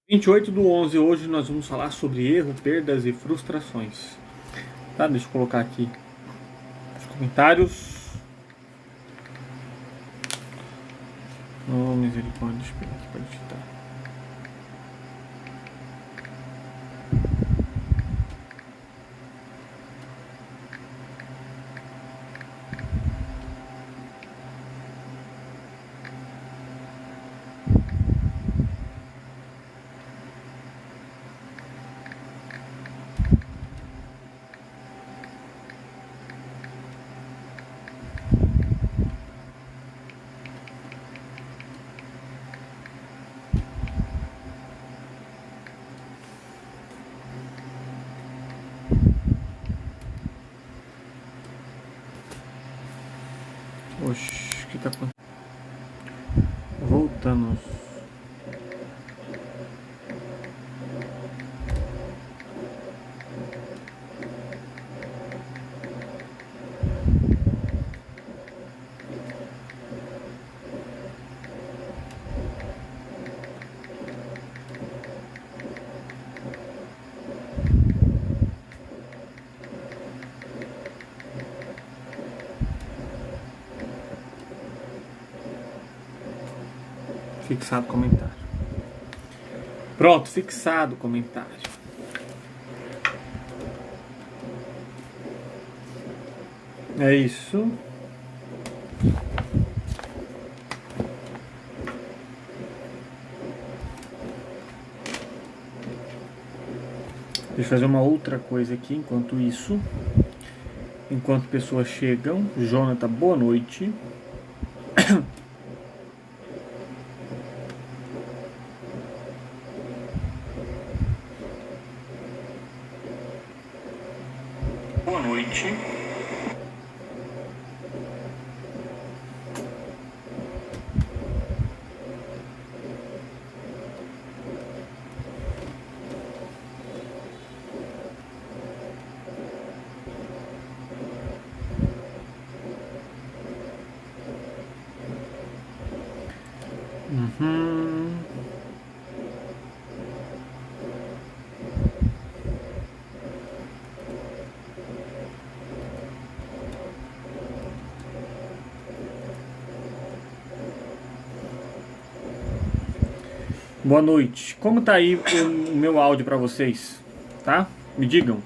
28/11, hoje nós vamos falar sobre erro, perdas e frustrações. Tá? Deixa eu colocar aqui os comentários. Oh, misericórdia, deixa eu pegar aqui para digitar. Oxi, o que tá acontecendo? Voltamos. Fixado o comentário. Pronto, fixado o comentário. É isso. Deixa eu fazer uma outra coisa aqui enquanto isso. Enquanto pessoas chegam. Jonathan, boa noite. Boa noite. Boa noite. Como tá aí o meu áudio para vocês? Tá? Me digam.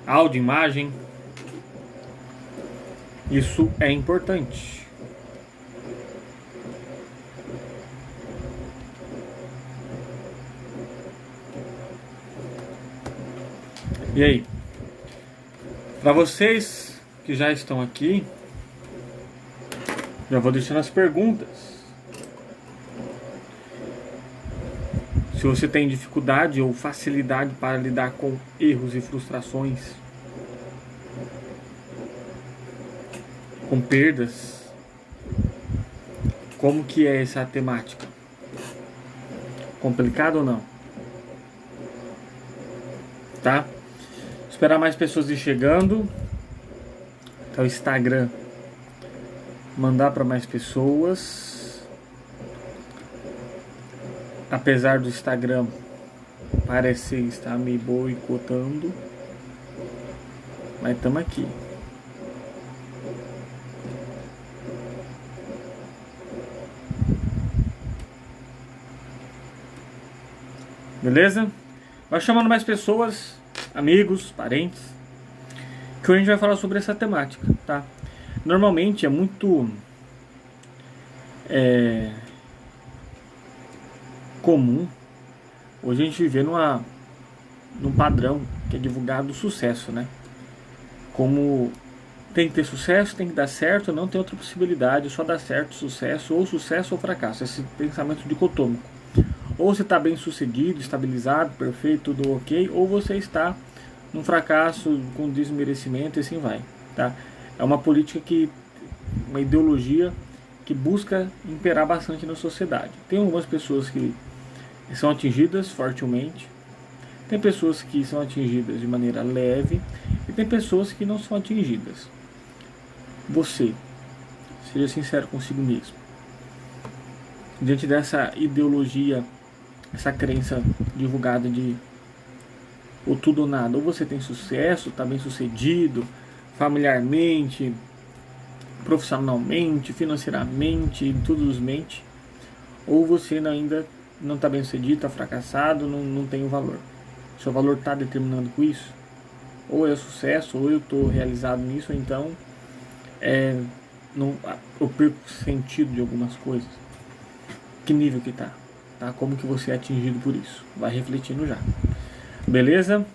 Áudio, imagem. Isso é importante. E aí? Para vocês que já estão aqui, já vou deixando as perguntas. Se você tem dificuldade ou facilidade para lidar com erros e frustrações, com perdas, como que é essa temática? Complicado ou não? Tá? Esperar mais pessoas ir chegando. Até o Instagram mandar para mais pessoas. Apesar do Instagram parecer estar me boicotando, mas estamos aqui. Beleza? Vai chamando mais pessoas, amigos, parentes, que hoje a gente vai falar sobre essa temática, tá? Normalmente é muito comum hoje a gente viver num padrão que é divulgado do sucesso, né? Como tem que ter sucesso, tem que dar certo, não tem outra possibilidade, só dá certo sucesso ou fracasso, esse pensamento dicotômico. Ou você está bem sucedido, estabilizado, perfeito, tudo ok, ou você está num fracasso com desmerecimento e assim vai, tá? É uma política uma ideologia que busca imperar bastante na sociedade. Tem algumas pessoas que são atingidas fortemente, tem pessoas que são atingidas de maneira leve e tem pessoas que não são atingidas. Você, seja sincero consigo mesmo. Diante dessa ideologia essa crença divulgada de ou tudo ou nada. Ou você tem sucesso, está bem sucedido, familiarmente, profissionalmente, financeiramente, em todos os mentes, ou você ainda não está bem sucedido, está fracassado, não tem o valor. Seu valor está determinando com isso? Ou é sucesso, ou eu estou realizado nisso, ou então não, eu perco o sentido de algumas coisas. Que nível que tá? Como que você é atingido por isso? Vai refletindo já. Beleza?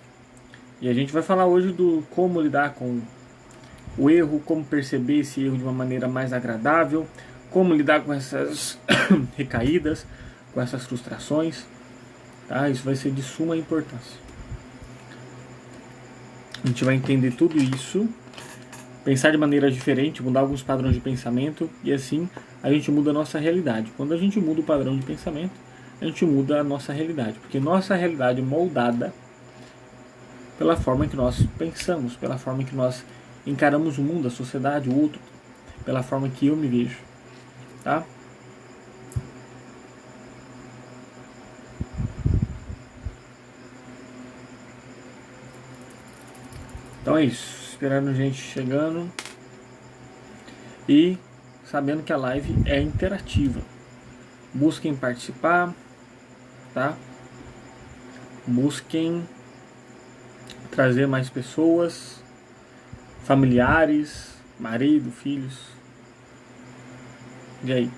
E a gente vai falar hoje do como lidar com o erro, como perceber esse erro de uma maneira mais agradável, como lidar com essas recaídas, com essas frustrações. Tá? Isso vai ser de suma importância. A gente vai entender tudo isso, pensar de maneira diferente, mudar alguns padrões de pensamento, e assim a gente muda a nossa realidade. Quando a gente muda o padrão de pensamento, a gente muda a nossa realidade, porque nossa realidade é moldada pela forma que nós pensamos, pela forma que nós encaramos o mundo, a sociedade, o outro, pela forma que eu me vejo, tá? Então é isso, esperando gente chegando e sabendo que a live é interativa. Busquem participar, tá? Busquem trazer mais pessoas, familiares, marido, filhos. E aí?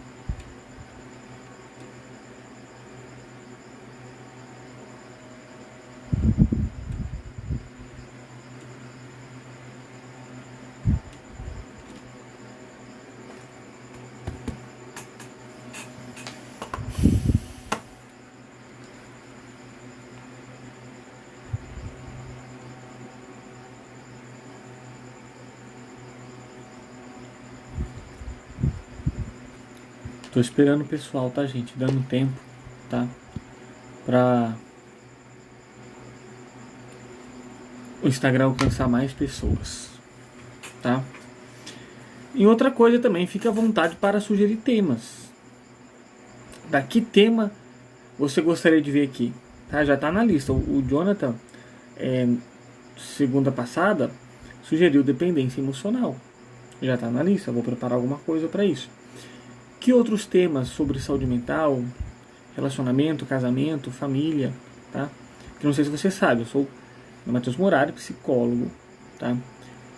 Tô esperando o pessoal, tá, gente? Dando tempo, tá? Pra o Instagram alcançar mais pessoas, tá? E outra coisa também, fique à vontade para sugerir temas. Da que tema você gostaria de ver aqui? Tá? Já tá na lista. O Jonathan, segunda passada, sugeriu dependência emocional. Já tá na lista, vou preparar alguma coisa para isso. Que outros temas sobre saúde mental, relacionamento, casamento, família, tá? Que não sei se você sabe, eu sou Matheus Morari, psicólogo, tá?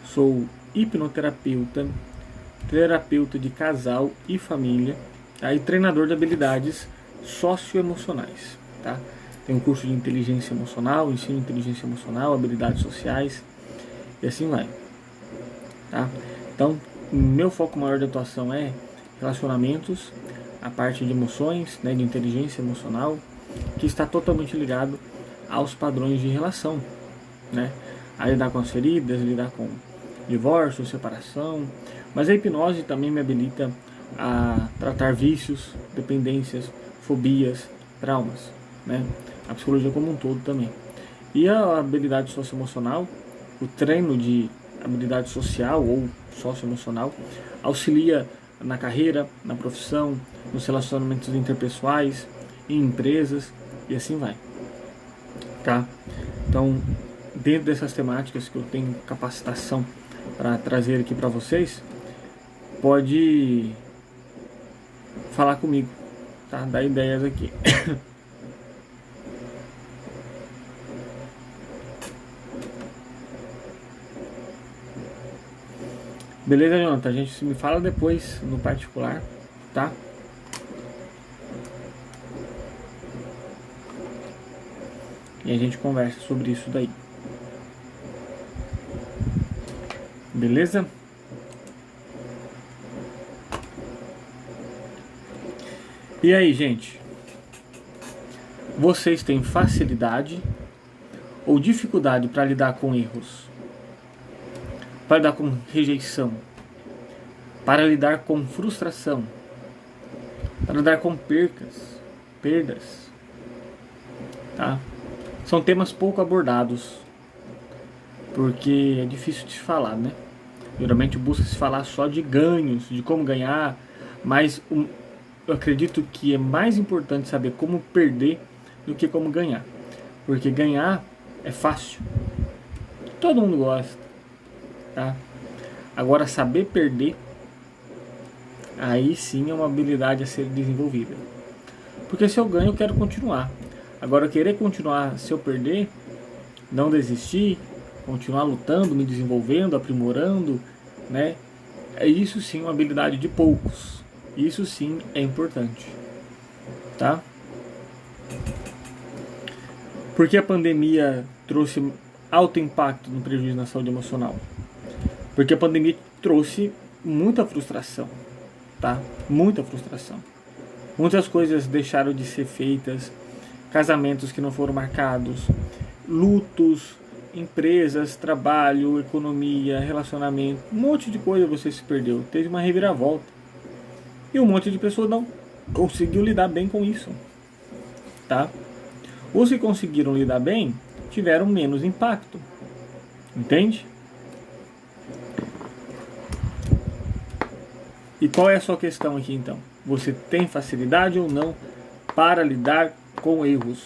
Sou hipnoterapeuta, terapeuta de casal e família, tá? E treinador de habilidades socioemocionais, tá? Tenho um curso de inteligência emocional, ensino inteligência emocional, habilidades sociais e assim vai, tá? Então, meu foco maior de atuação é relacionamentos, a parte de emoções, né, de inteligência emocional, que está totalmente ligado aos padrões de relação, né? A lidar com as feridas, lidar com divórcio, separação. Mas a hipnose também me habilita a tratar vícios, dependências, fobias, traumas, né? A psicologia como um todo também. E a habilidade socioemocional, o treino de habilidade social ou socioemocional, auxilia na carreira, na profissão, nos relacionamentos interpessoais, em empresas e assim vai, tá? Então, dentro dessas temáticas que eu tenho capacitação para trazer aqui para vocês, pode falar comigo, tá? Dar ideias aqui. Beleza, Jonathan? A gente me fala depois no particular, tá? E a gente conversa sobre isso daí. Beleza? E aí, gente? Vocês têm facilidade ou dificuldade para lidar com erros? Para lidar com rejeição? Para lidar com frustração? Para lidar com perdas? Tá? São temas pouco abordados, porque é difícil de se falar, né? Geralmente busca-se falar só de ganhos, de como ganhar, mas eu acredito que é mais importante saber como perder do que como ganhar. Porque ganhar é fácil. Todo mundo gosta, tá? Agora, saber perder, aí sim é uma habilidade a ser desenvolvida. Porque se eu ganho, eu quero continuar. Agora, querer continuar se eu perder, não desistir, continuar lutando, me desenvolvendo, aprimorando, né? Isso sim é uma habilidade de poucos. Isso sim é importante, tá? Porque a pandemia trouxe alto impacto no prejuízo na saúde emocional? Porque a pandemia trouxe muita frustração, tá? Muita frustração. Muitas coisas deixaram de ser feitas, casamentos que não foram marcados, lutos, empresas, trabalho, economia, relacionamento, um monte de coisa você se perdeu. Teve uma reviravolta. E um monte de pessoas não conseguiu lidar bem com isso, tá? Os que conseguiram lidar bem tiveram menos impacto, entende? E qual é a sua questão aqui então? Você tem facilidade ou não para lidar com erros?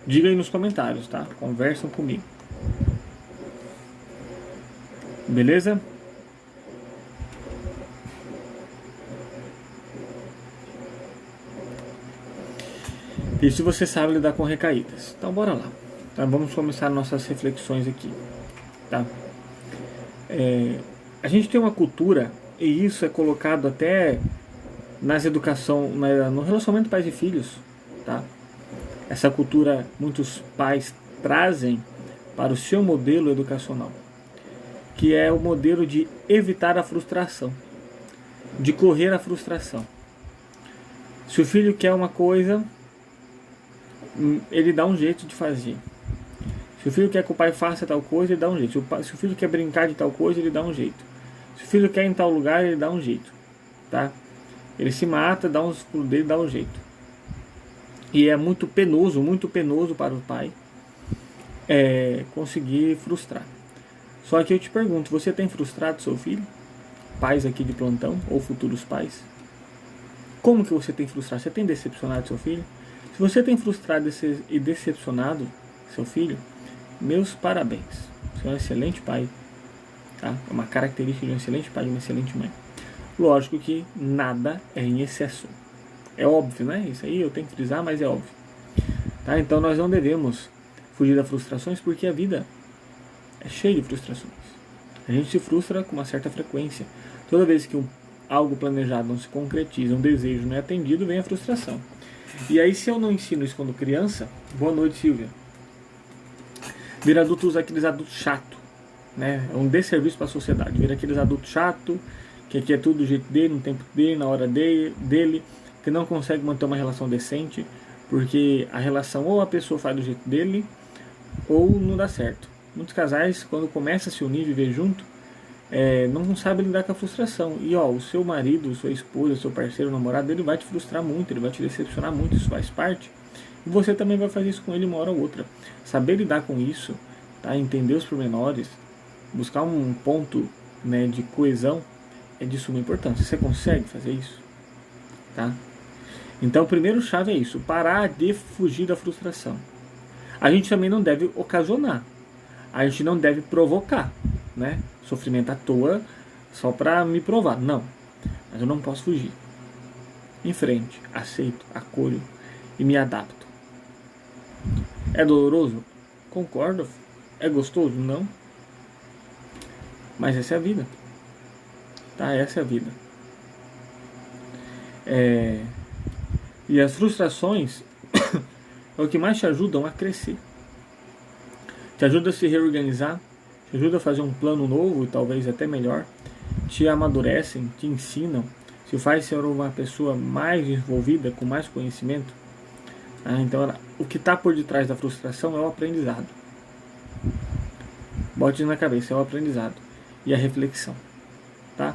Diga aí nos comentários, tá? Conversam comigo. Beleza? E se você sabe lidar com recaídas? Então bora lá. Então vamos começar nossas reflexões aqui, tá? A gente tem uma cultura, e isso é colocado até nas educação, no relacionamento pais e filhos, tá? Essa cultura muitos pais trazem para o seu modelo educacional, que é o modelo de evitar a frustração, de correr a frustração. Se o filho quer uma coisa, ele dá um jeito de fazer. Se o filho quer que o pai faça tal coisa, ele dá um jeito. Se o filho quer brincar de tal coisa, ele dá um jeito. Se o filho quer ir em tal lugar, ele dá um jeito, tá? Ele se mata, dá uns pulos dele, dá um jeito. E é muito penoso para o pai conseguir frustrar. Só que eu te pergunto, você tem frustrado seu filho? Pais aqui de plantão, ou futuros pais? Como que você tem frustrado? Você tem decepcionado seu filho? Se você tem frustrado e decepcionado seu filho, meus parabéns. Você é um excelente pai, tá? É uma característica de um excelente pai e uma excelente mãe. Lógico que nada é em excesso. É óbvio, né? Isso aí eu tenho que frisar, mas é óbvio. Tá? Então nós não devemos fugir das frustrações, porque a vida é cheia de frustrações. A gente se frustra com uma certa frequência. Toda vez que algo planejado não se concretiza, um desejo não é atendido, vem a frustração. E aí, se eu não ensino isso quando criança, boa noite, Silvia, vira aqueles adultos chato, né? É um desserviço para a sociedade. Vira aqueles adultos chato, que quer tudo do jeito dele, no tempo dele, na hora dele, que não consegue manter uma relação decente, porque a relação ou a pessoa faz do jeito dele, ou não dá certo. Muitos casais, quando começam a se unir e viver junto, não sabem lidar com a frustração. E o seu marido, sua esposa, seu parceiro, namorado, ele vai te frustrar muito, ele vai te decepcionar muito, isso faz parte. E você também vai fazer isso com ele uma hora ou outra. Saber lidar com isso, tá? Entender os pormenores, buscar um ponto, né, de coesão, é de suma importância. Você consegue fazer isso? Tá? Então, o primeiro chave é isso, parar de fugir da frustração. A gente também não deve ocasionar, a gente não deve provocar, né? Sofrimento à toa só para me provar, não. Mas eu não posso fugir. Em frente, aceito, acolho e me adapto. É doloroso? Concordo. É gostoso? Não. Mas essa é a vida. Tá? Essa é a vida. E as frustrações é o que mais te ajudam a crescer. Te ajuda a se reorganizar, te ajuda a fazer um plano novo e talvez até melhor. Te amadurecem, te ensinam, te faz ser uma pessoa mais desenvolvida, com mais conhecimento. Então, o que está por detrás da frustração é o aprendizado. Bote na cabeça, é o aprendizado e a reflexão, tá?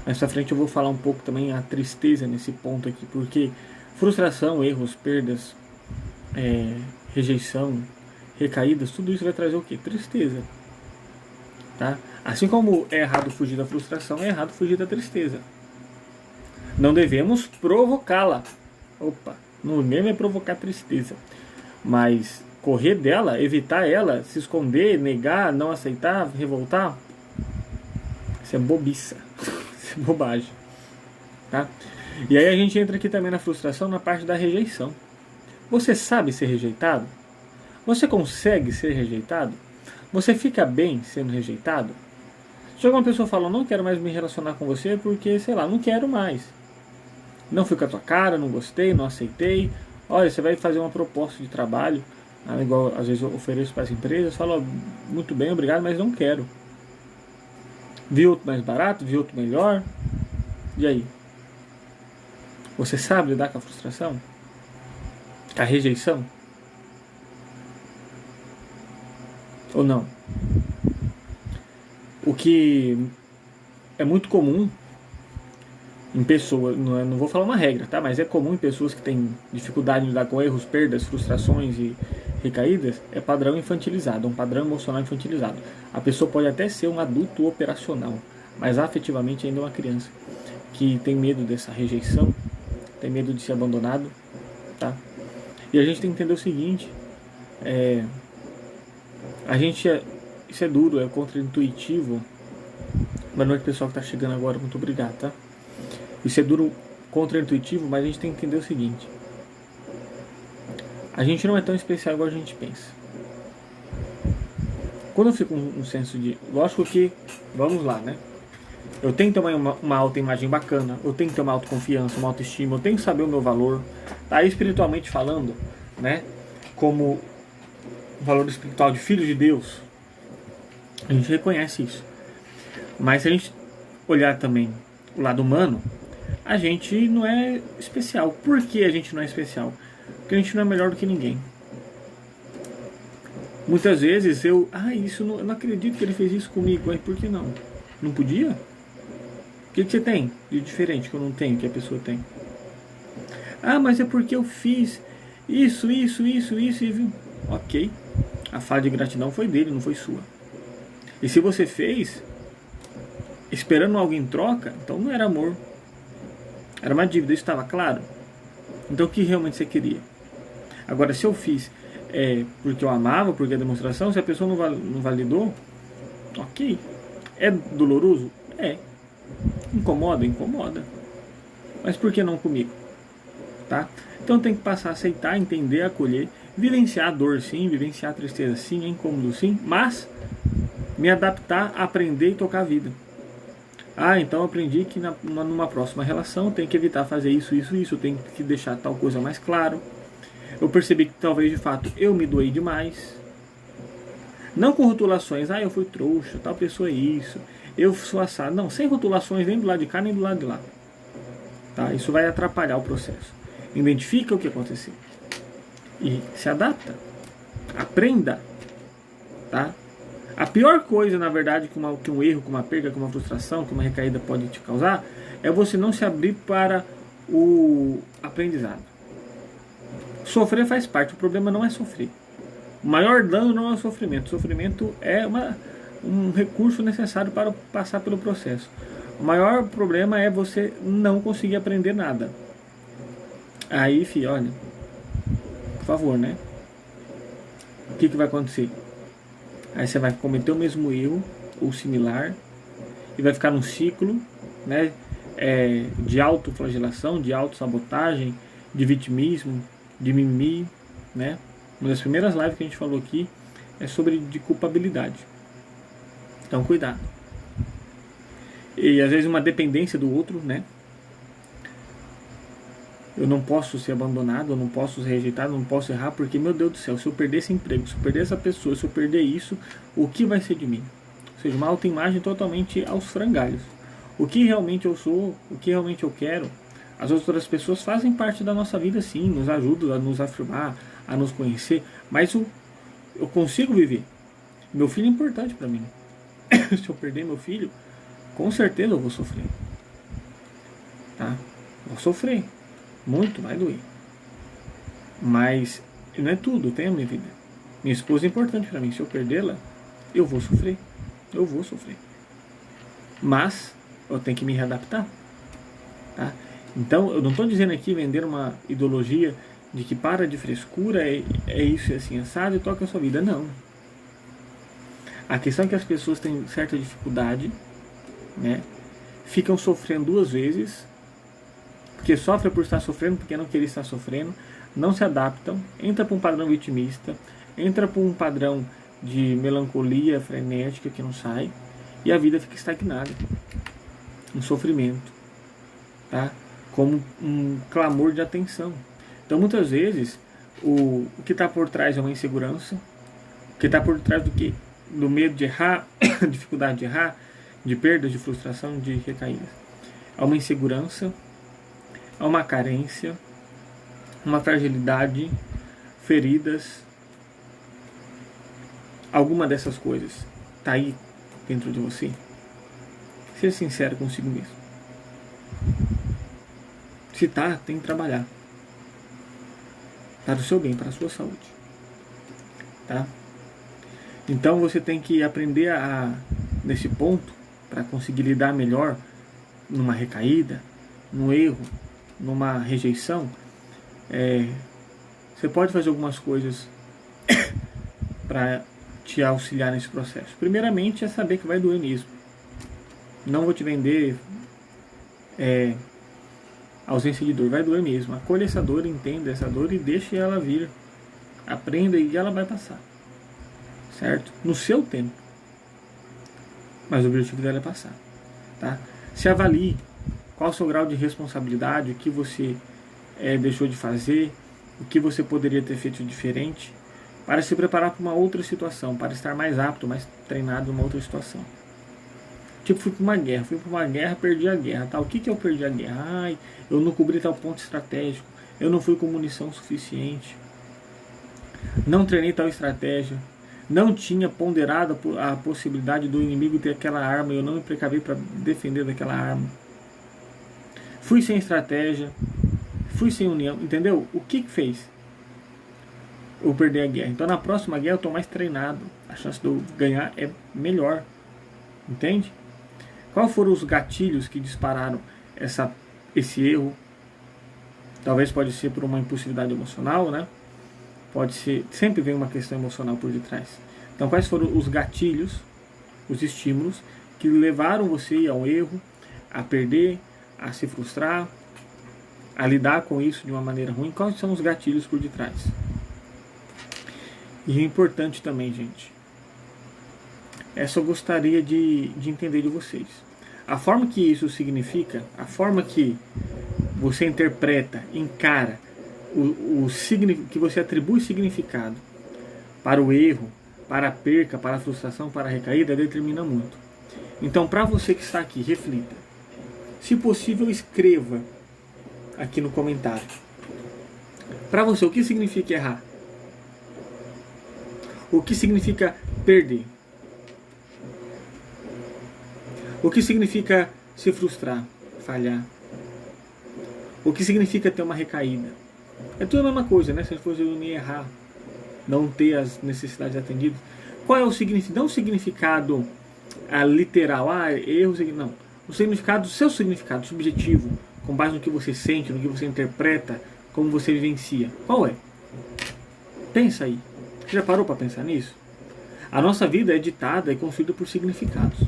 Mais pra frente eu vou falar um pouco também a tristeza nesse ponto aqui, porque frustração, erros, perdas, rejeição, recaídas, tudo isso vai trazer o quê? Tristeza, tá? Assim como é errado fugir da frustração, é errado fugir da tristeza. Não devemos provocá-la. Opa, não mesmo é provocar tristeza. Mas correr dela, evitar ela, se esconder, negar, não aceitar, revoltar, isso é bobiça. Isso é bobagem. Tá? E aí a gente entra aqui também na frustração, na parte da rejeição. Você sabe ser rejeitado? Você consegue ser rejeitado? Você fica bem sendo rejeitado? Chega uma pessoa e fala, não quero mais me relacionar com você porque, sei lá, não quero mais. Não fui com a tua cara, não gostei, não aceitei. Olha, você vai fazer uma proposta de trabalho, igual às vezes eu ofereço para as empresas, falo, muito bem, obrigado, mas não quero. Vi outro mais barato, vi outro melhor. E aí? Você sabe lidar com a frustração? Com a rejeição? Ou não? O que é muito comum em pessoas, não vou falar uma regra, tá? Mas é comum em pessoas que têm dificuldade em lidar com erros, perdas, frustrações e recaídas, é padrão infantilizado, um padrão emocional infantilizado. A pessoa pode até ser um adulto operacional, mas afetivamente ainda é uma criança que tem medo dessa rejeição, tem medo de ser abandonado, tá? E a gente tem que entender o seguinte, isso é duro, é contraintuitivo. Boa noite, pessoal que está chegando agora, muito obrigado, tá? Isso é duro, contraintuitivo, mas a gente tem que entender o seguinte: a gente não é tão especial igual a gente pensa. Quando eu fico com um senso de... Lógico que, vamos lá, né? Eu tenho que ter uma autoimagem bacana, eu tenho que ter uma autoconfiança, uma autoestima, eu tenho que saber o meu valor, tá? Espiritualmente falando, né? Como valor espiritual de filho de Deus, a gente reconhece isso. Mas se a gente olhar também o lado humano, a gente não é especial. Por que a gente não é especial? Porque a gente não é melhor do que ninguém. Muitas vezes eu não acredito que ele fez isso comigo. Mas por que não? Não podia? O que você tem de diferente que eu não tenho, que a pessoa tem? Mas é porque eu fiz isso e... Ok. A fala de gratidão foi dele, não foi sua. E se você fez esperando algo em troca, então não era amor. Era uma dívida, isso estava claro? Então o que realmente você queria? Agora, se eu fiz porque eu amava, porque é demonstração, se a pessoa não validou, ok. É doloroso? É. Incomoda? Incomoda. Mas por que não comigo? Tá? Então tem que passar a aceitar, entender, acolher, vivenciar a dor sim, vivenciar a tristeza sim, é incômodo sim, mas me adaptar, aprender e tocar a vida. Então eu aprendi que numa próxima relação eu tenho que evitar fazer isso, eu tenho que deixar tal coisa mais claro. Eu percebi que talvez de fato eu me doei demais. Não com rotulações, eu fui trouxa, tal pessoa é isso, eu sou assado. Não, sem rotulações nem do lado de cá nem do lado de lá. Tá? Isso vai atrapalhar o processo. Identifica o que aconteceu e se adapta. Aprenda. Tá? A pior coisa, na verdade, que um erro, que uma perda, que uma frustração, que uma recaída pode te causar, é você não se abrir para o aprendizado. Sofrer faz parte, o problema não é sofrer. O maior dano não é o sofrimento. O sofrimento é um recurso necessário para passar pelo processo. O maior problema é você não conseguir aprender nada. Aí, filho, olha, por favor, né? O que vai acontecer? Aí você vai cometer o mesmo erro, ou similar, e vai ficar num ciclo, né, de autoflagelação, de autossabotagem, de vitimismo, de mimimi, né? Uma das primeiras lives que a gente falou aqui é sobre de culpabilidade. Então, cuidado. E às vezes uma dependência do outro, né? Eu não posso ser abandonado, eu não posso ser rejeitado, eu não posso errar, porque, meu Deus do céu, se eu perder esse emprego, se eu perder essa pessoa, se eu perder isso, o que vai ser de mim? Ou seja, uma autoimagem totalmente aos frangalhos. O que realmente eu sou, o que realmente eu quero. As outras pessoas fazem parte da nossa vida sim, nos ajudam a nos afirmar, a nos conhecer, mas eu consigo viver. Meu filho é importante para mim. Se eu perder meu filho, com certeza eu vou sofrer. Tá? Vou sofrer. Muito, vai doer. Mas não é tudo, tem a minha vida. Minha esposa é importante para mim. Se eu perdê-la, eu vou sofrer. Eu vou sofrer. Mas eu tenho que me readaptar. Tá? Então, eu não estou dizendo aqui vender uma ideologia de que para de frescura, é isso e assim assado e toca a sua vida. Não. A questão é que as pessoas têm certa dificuldade, né? Ficam sofrendo duas vezes, porque sofrem por estar sofrendo, porque não querem estar sofrendo, não se adaptam, entra para um padrão vitimista, entra para um padrão de melancolia frenética que não sai, e a vida fica estagnada, um sofrimento, tá? Como um clamor de atenção. Então muitas vezes o que está por trás é uma insegurança, o que está por trás do que? Do medo de errar, dificuldade de errar, de perdas, de frustração, de recaídas. Há uma insegurança, há uma carência, uma fragilidade, feridas. Alguma dessas coisas está aí dentro de você? Seja sincero consigo mesmo. Se está, tem que trabalhar. Para o seu bem, para a sua saúde. Tá? Então você tem que aprender nesse ponto, para conseguir lidar melhor numa recaída, num erro, numa rejeição. Você pode fazer algumas coisas para te auxiliar nesse processo. Primeiramente é saber que vai doer mesmo. Não vou te vender ausência de dor, vai doer mesmo. Acolha essa dor, entenda essa dor e deixe ela vir. Aprenda e ela vai passar. Certo? No seu tempo. Mas o objetivo dela é passar. Tá? Se avalie qual o seu grau de responsabilidade, o que você deixou de fazer, o que você poderia ter feito diferente, para se preparar para uma outra situação, para estar mais apto, mais treinado numa outra situação. Tipo, fui para uma guerra, perdi a guerra. Tá? O que eu perdi a guerra? Eu não cobri tal ponto estratégico, eu não fui com munição suficiente, não treinei tal estratégia, não tinha ponderado a possibilidade do inimigo ter aquela arma, eu não me precavei para defender daquela arma. Fui sem estratégia, fui sem união, entendeu? O que fez eu perder a guerra? Então na próxima guerra eu estou mais treinado, a chance de eu ganhar é melhor, entende? Quais foram os gatilhos que dispararam esse erro? Talvez pode ser por uma impulsividade emocional, né? Pode ser, sempre vem uma questão emocional por detrás. Então quais foram os gatilhos, os estímulos que levaram você ao erro, a perder, a se frustrar, a lidar com isso de uma maneira ruim? Quais são os gatilhos por detrás? E é importante também, gente, essa eu gostaria de entender de vocês. A forma que isso significa, a forma que você interpreta, encara, que você atribui significado para o erro, para a perca, para a frustração, para a recaída, determina muito. Então, para você que está aqui, reflita. Se possível, escreva aqui no comentário. Para você, o que significa errar? O que significa perder? O que significa se frustrar, falhar? O que significa ter uma recaída? É tudo a mesma coisa, né? Se a gente fosse unir, errar, não ter as necessidades atendidas. Qual é o significado? Não o significado literal, erro, não. O significado, o seu significado subjetivo, com base no que você sente, no que você interpreta, como você vivencia. Qual é? Pensa aí. Você já parou para pensar nisso? A nossa vida é ditada e construída por significados.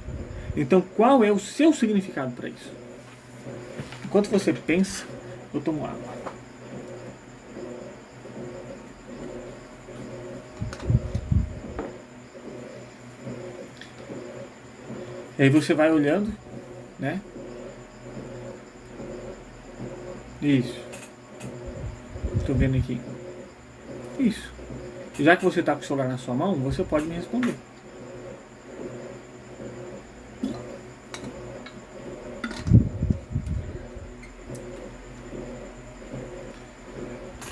Então, qual é o seu significado para isso? Enquanto você pensa, eu tomo água. E aí você vai olhando, né? Isso. Estou vendo aqui. Isso. Já que você está com o celular na sua mão, você pode me responder.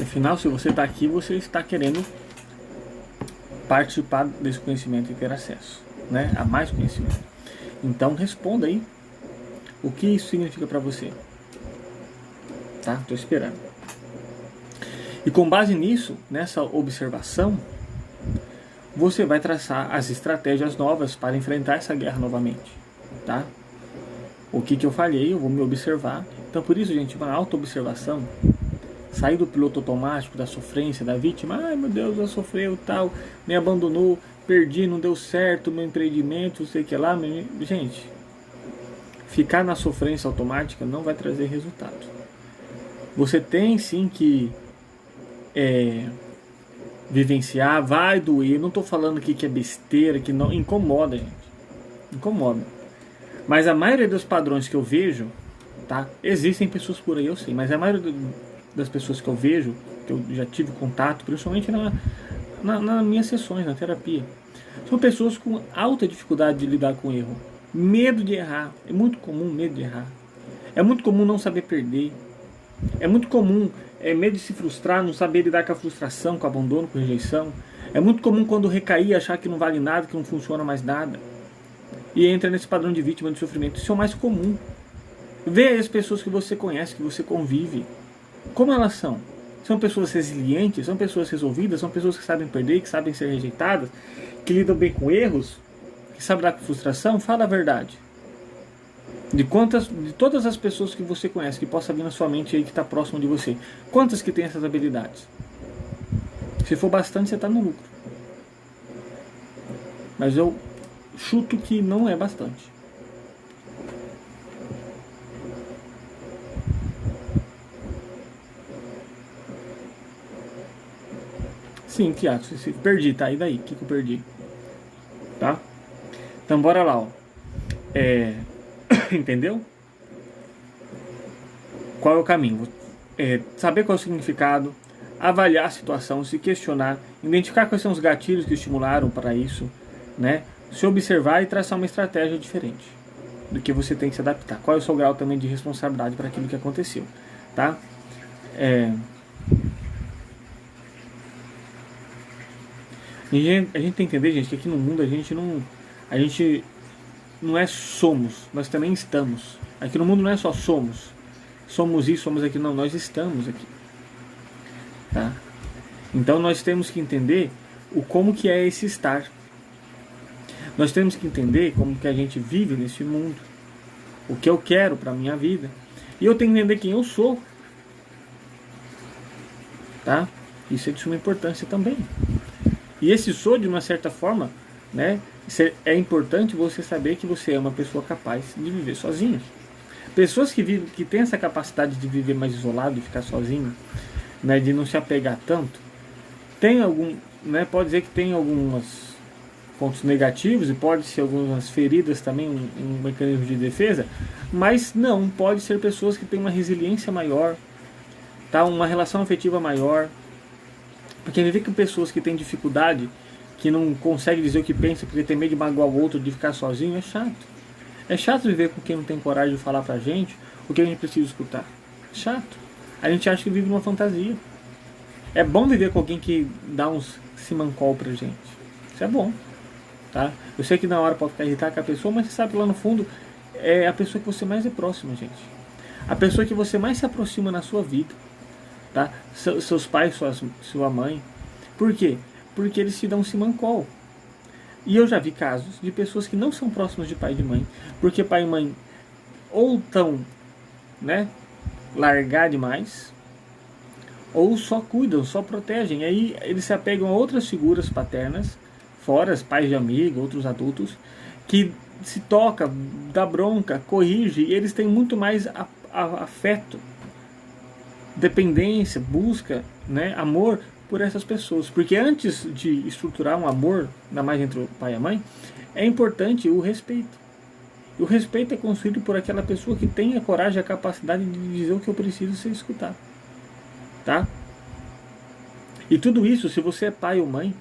Afinal, se você está aqui, você está querendo participar desse conhecimento e ter acesso, né, a mais conhecimento. Então responda aí o que isso significa para você. Tá? Estou esperando. E com base nisso, nessa observação, você vai traçar as estratégias novas para enfrentar essa guerra novamente. Tá? O que eu falhei, eu vou me observar. Então por isso, gente, uma autoobservação Sair do piloto automático, da sofrência, da vítima. Ai meu Deus, ela sofreu, tal, me abandonou, perdi, não deu certo, meu empreendimento, sei que lá. Gente, ficar na sofrência automática não vai trazer resultado. Você tem sim que vivenciar, vai doer. Não estou falando aqui que é besteira, que não incomoda, gente. Incomoda. Mas a maioria dos padrões que eu vejo, tá? Existem pessoas por aí, eu sei, mas a maioria das pessoas que eu vejo, que eu já tive contato, principalmente nas minhas sessões, na terapia, são pessoas com alta dificuldade de lidar com erro. Medo de errar. É muito comum medo de errar. É muito comum não saber perder. É muito comum medo de se frustrar, não saber lidar com a frustração, com o abandono, com a rejeição. É muito comum quando recair, achar que não vale nada, que não funciona mais nada. E entra nesse padrão de vítima de sofrimento. Isso é o mais comum. Vê as pessoas que você conhece, que você convive. Como elas são? São pessoas resilientes? São pessoas resolvidas? São pessoas que sabem perder, que sabem ser rejeitadas? Que lidam bem com erros? Que sabem lidar com frustração? Fala a verdade. De todas as pessoas que você conhece, que possa vir na sua mente aí, que está próximo de você, quantas que tem essas habilidades? Se for bastante, você está no lucro. Mas eu chuto que não é bastante. Sim, Tiago, perdi, tá? E daí? O que eu perdi? Tá? Então bora lá, ó. Entendeu? Qual é o caminho? Saber qual é o significado, avaliar a situação, se questionar, identificar quais são os gatilhos que estimularam para isso, né? Se observar e traçar uma estratégia diferente do que você tem que se adaptar. Qual é o seu grau também de responsabilidade para aquilo que aconteceu, tá? E a gente tem que entender, gente, que aqui no mundo a gente não é somos, nós também estamos. Aqui no mundo não é só somos isso, somos aqui, não, nós estamos aqui, tá? Então nós temos que entender como que é esse estar. Nós temos que entender como que a gente vive nesse mundo, o que eu quero para a minha vida, e eu tenho que entender quem eu sou, tá? Isso é de suma importância também. E esse sou, de uma certa forma, né, é importante você saber que você é uma pessoa capaz de viver sozinho. Pessoas que têm essa capacidade de viver mais isolado, de ficar sozinho, né, de não se apegar tanto, pode dizer que tem alguns pontos negativos e pode ser algumas feridas também, um mecanismo de defesa, mas não, pode ser pessoas que têm uma resiliência maior, tá, uma relação afetiva maior. Porque viver com pessoas que têm dificuldade, que não conseguem dizer o que pensa porque tem medo de magoar o outro, de ficar sozinho, é chato. É chato viver com quem não tem coragem de falar pra gente o que a gente precisa escutar. É chato. A gente acha que vive numa fantasia. É bom viver com alguém que dá uns simancol pra gente. Isso é bom, tá? Eu sei que na hora pode ficar irritado com a pessoa, mas você sabe que lá no fundo é a pessoa que você mais é próxima, gente. A pessoa que você mais se aproxima na sua vida. Tá? Seus pais, sua mãe. Por quê? Porque eles te dão simancol. E eu já vi casos de pessoas que não são próximas de pai e de mãe, porque pai e mãe ou estão, né, largar demais, ou só cuidam, só protegem. Aí eles se apegam a outras figuras paternas, fora os pais de amigo, outros adultos, que se toca, dá bronca, corrige, e eles têm muito mais afeto, dependência, busca, né, amor por essas pessoas. Porque antes de estruturar um amor, ainda mais entre o pai e a mãe, é importante o respeito. E o respeito é construído por aquela pessoa que tem a coragem e a capacidade de dizer o que eu preciso ser escutado. Tá? E tudo isso, se você é pai ou mãe,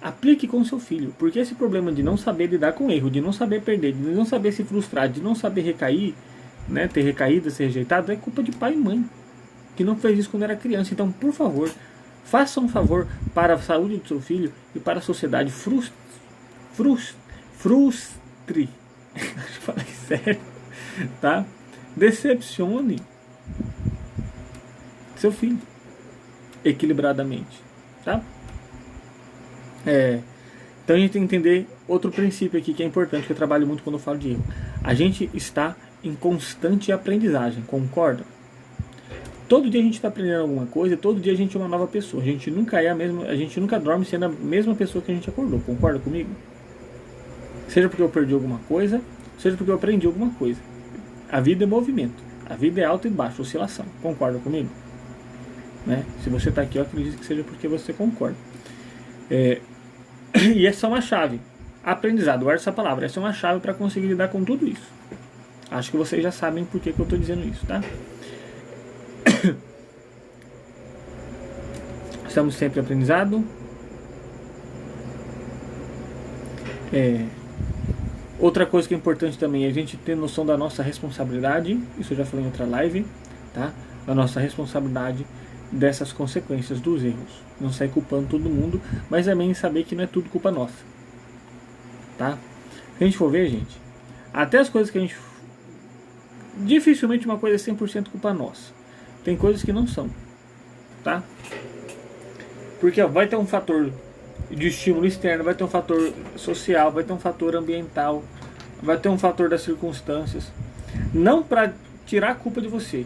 aplique com seu filho. Porque esse problema de não saber lidar com erro, de não saber perder, de não saber se frustrar, de não saber recair, né, ter recaída, ser rejeitado, é culpa de pai e mãe, que não fez isso quando era criança. Então, por favor, faça um favor para a saúde do seu filho e para a sociedade. Frustre. Deixa eu falar sério, tá? Decepcione seu filho equilibradamente, tá? Então a gente tem que entender outro princípio aqui que é importante, que eu trabalho muito quando eu falo de erro. A gente está em constante aprendizagem, concorda? Todo dia a gente está aprendendo alguma coisa, todo dia a gente é uma nova pessoa. A gente nunca é a mesma, a gente nunca dorme sendo a mesma pessoa que a gente acordou. Concorda comigo? Seja porque eu perdi alguma coisa, seja porque eu aprendi alguma coisa. A vida é movimento. A vida é alta e baixa, oscilação. Concorda comigo? Né? Se você está aqui, eu acredito que seja porque você concorda. E essa é uma chave. Aprendizado, guarda essa palavra. Essa é uma chave para conseguir lidar com tudo isso. Acho que vocês já sabem por que eu estou dizendo isso, tá? Estamos sempre aprendizado. Outra coisa que é importante também é a gente ter noção da nossa responsabilidade. Isso eu já falei em outra live, tá? Da nossa responsabilidade dessas consequências dos erros. Não sair culpando todo mundo, mas também saber que não é tudo culpa nossa, tá? Se a gente for ver, gente, até as coisas que a gente... Dificilmente uma coisa é 100% culpa nossa. Tem coisas que não são, tá? Porque vai ter um fator de estímulo externo, vai ter um fator social, vai ter um fator ambiental, vai ter um fator das circunstâncias. Não para tirar a culpa de você,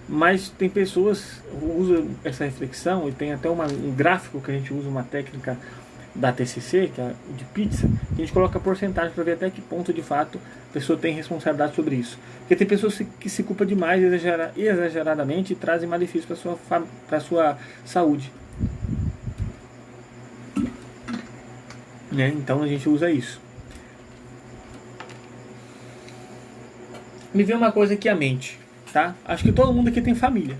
mas tem pessoas que usam essa reflexão, e tem até um gráfico que a gente usa, uma técnica da TCC, que é de pizza, que a gente coloca a porcentagem para ver até que ponto de fato a pessoa tem responsabilidade sobre isso. Porque tem pessoas que se culpam demais, exageradamente, e trazem malefício para a sua saúde. Né? Então a gente usa isso. Me vê uma coisa aqui à mente, tá? Acho que todo mundo aqui tem família,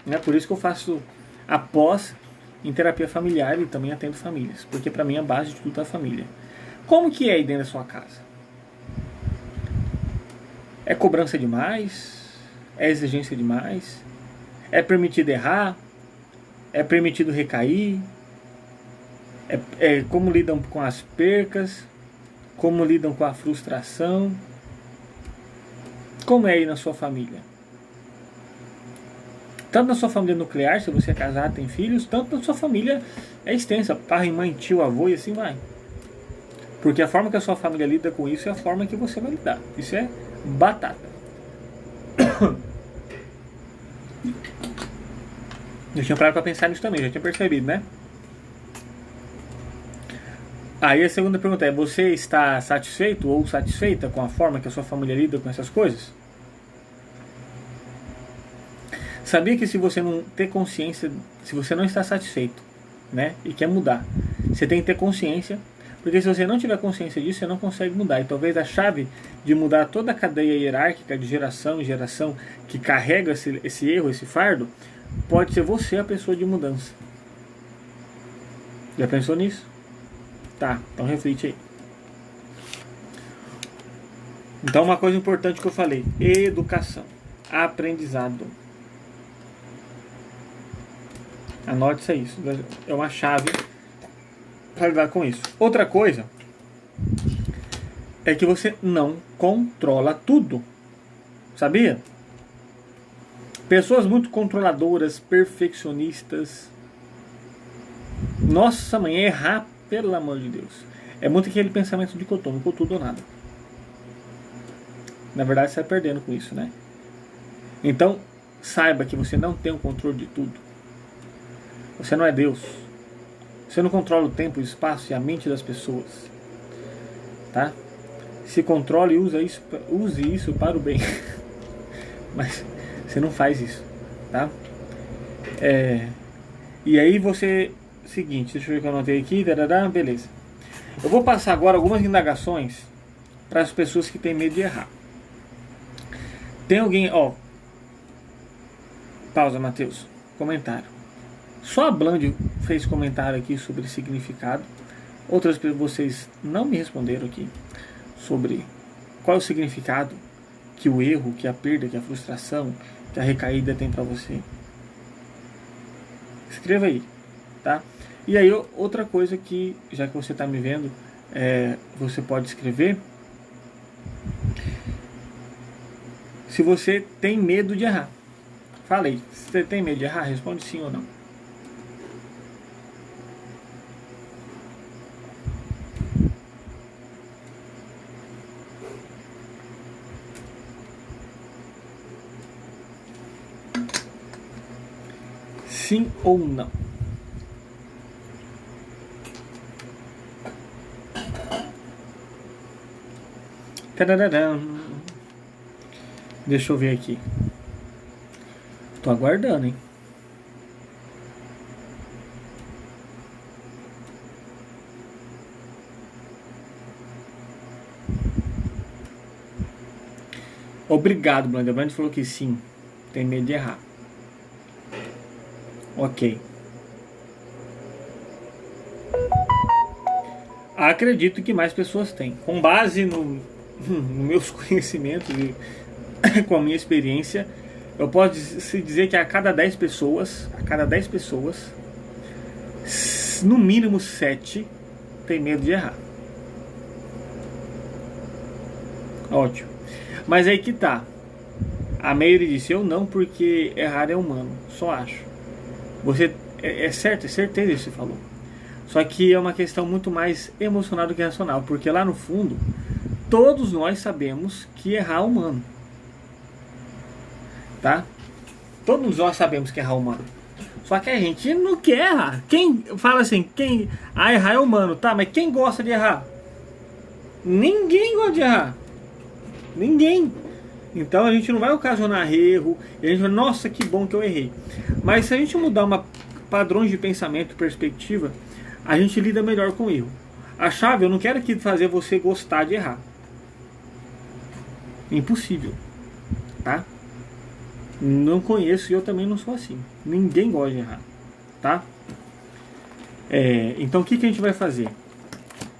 né? Por isso que eu faço após em terapia familiar e também atendo famílias, porque para mim a base de tudo é a família. Como que é aí dentro da sua casa? É cobrança demais? É exigência demais? É permitido errar? É permitido recair? Como lidam com as percas? Como lidam com a frustração? Como é aí na sua família? Tanto na sua família nuclear, se você é casado, tem filhos, tanto na sua família é extensa, pai, mãe, tio, avô e assim vai. Porque a forma que a sua família lida com isso é a forma que você vai lidar. Isso é batata. Eu tinha parado para pensar nisso também, já tinha percebido, né? Aí a segunda pergunta é: você está satisfeito ou satisfeita com a forma que a sua família lida com essas coisas? Sabia que se você não ter consciência, se você não está satisfeito, né, e quer mudar, você tem que ter consciência, porque se você não tiver consciência disso, você não consegue mudar. E talvez a chave de mudar toda a cadeia hierárquica de geração em geração que carrega esse erro, esse fardo, pode ser você a pessoa de mudança. Já pensou nisso? Tá, então reflete aí. Então uma coisa importante que eu falei: educação, aprendizado. Anote isso aí, isso é uma chave para lidar com isso. Outra coisa é que você não controla tudo. Sabia? Pessoas muito controladoras, perfeccionistas. Nossa, mãe, errar, pelo amor de Deus. É muito aquele pensamento dicotômico, ou tudo ou nada. Na verdade, você vai perdendo com isso, né? Então, saiba que você não tem o controle de tudo. Você não é Deus. Você não controla o tempo, o espaço e a mente das pessoas. Tá? Se controle e use isso para o bem. Mas você não faz isso. Tá? E aí você... Seguinte, deixa eu ver o que eu anotei aqui. Beleza. Eu vou passar agora algumas indagações para as pessoas que têm medo de errar. Tem alguém... Pausa, Matheus. Comentário. Só a Bland fez comentário aqui sobre significado. Outras pessoas, vocês não me responderam aqui sobre qual é o significado que o erro, que a perda, que a frustração, que a recaída tem para você. Escreva aí, tá? E aí outra coisa que, já que você está me vendo, você pode escrever. Se você tem medo de errar. Fala aí, se você tem medo de errar, responde sim ou não. Sim ou não? Tararam. Deixa eu ver aqui. Tô aguardando, hein? Obrigado, Blanda. Blanda falou que sim. Tem medo de errar. Ok. Acredito que mais pessoas têm. Com base nos meus conhecimentos e com a minha experiência, eu posso se dizer que a cada 10 pessoas, no mínimo 7 tem medo de errar. Ótimo. Mas aí que tá. A maioria disse eu não, porque errar é humano. Só acho. Você é certo, é certeza isso que você falou. Só que é uma questão muito mais emocional do que racional, porque lá no fundo todos nós sabemos que errar é humano, tá? Todos nós sabemos que errar é humano. Só que a gente não quer errar. Quem fala assim, errar é humano, tá? Mas quem gosta de errar? Ninguém gosta de errar. Ninguém. Então a gente não vai ocasionar erro. E a gente vai, nossa, que bom que eu errei. Mas se a gente mudar padrões de pensamento, perspectiva, a gente lida melhor com o erro. A chave, eu não quero aqui fazer você gostar de errar. Impossível. Tá? Não conheço e eu também não sou assim. Ninguém gosta de errar. Tá? Então o que a gente vai fazer?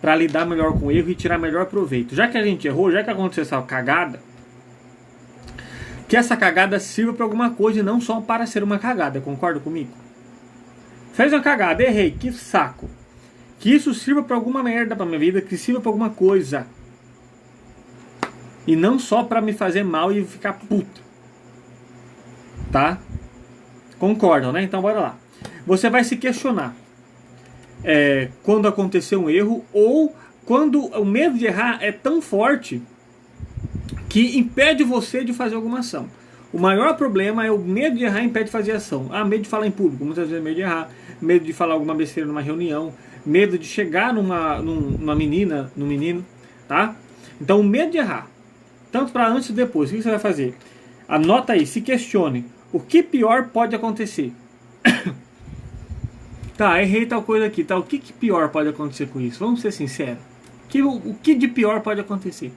Para lidar melhor com o erro e tirar melhor proveito. Já que a gente errou, já que aconteceu essa cagada, que essa cagada sirva para alguma coisa e não só para ser uma cagada. Concorda comigo? Fez uma cagada, errei, que saco. Que isso sirva para alguma merda para minha vida, que sirva para alguma coisa. E não só para me fazer mal e ficar puto. Tá? Concordam, né? Então bora lá. Você vai se questionar quando acontecer um erro, ou quando o medo de errar é tão forte que impede você de fazer alguma ação. O maior problema é o medo de errar impede de fazer ação. Medo de falar em público, muitas vezes medo de errar, medo de falar alguma besteira numa reunião, medo de chegar numa menina, num menino, tá? Então o medo de errar, tanto para antes e depois, o que você vai fazer? Anota aí, se questione, o que pior pode acontecer? Tá, errei tal coisa aqui, tá? O que pior pode acontecer com isso? Vamos ser sinceros. O que de pior pode acontecer?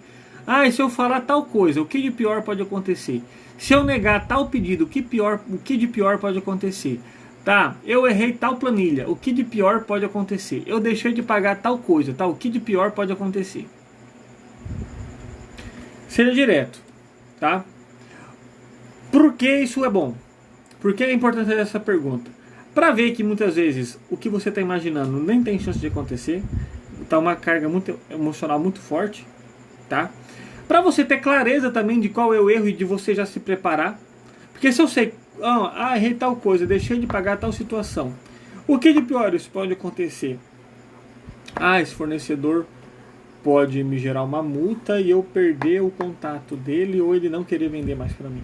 E se eu falar tal coisa, o que de pior pode acontecer? Se eu negar tal pedido, o que de pior pode acontecer? Tá, eu errei tal planilha, o que de pior pode acontecer? Eu deixei de pagar tal coisa, tá? O que de pior pode acontecer? Seja direto, tá? Por que isso é bom? Por que é importante fazer essa pergunta? Para ver que muitas vezes o que você está imaginando nem tem chance de acontecer, tá uma carga muito emocional muito forte, tá? Para você ter clareza também de qual é o erro e de você já se preparar. Porque se eu sei, errei tal coisa, deixei de pagar tal situação, o que de pior isso pode acontecer? Esse fornecedor pode me gerar uma multa e eu perder o contato dele, ou ele não querer vender mais para mim.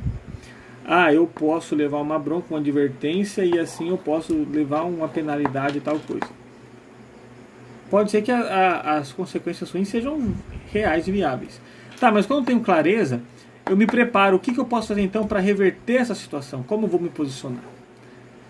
Eu posso levar uma bronca, uma advertência, e assim eu posso levar uma penalidade e tal coisa. Pode ser que as consequências ruins sejam reais e viáveis. Tá, mas quando eu tenho clareza, eu me preparo. O que eu posso fazer então para reverter essa situação? Como eu vou me posicionar?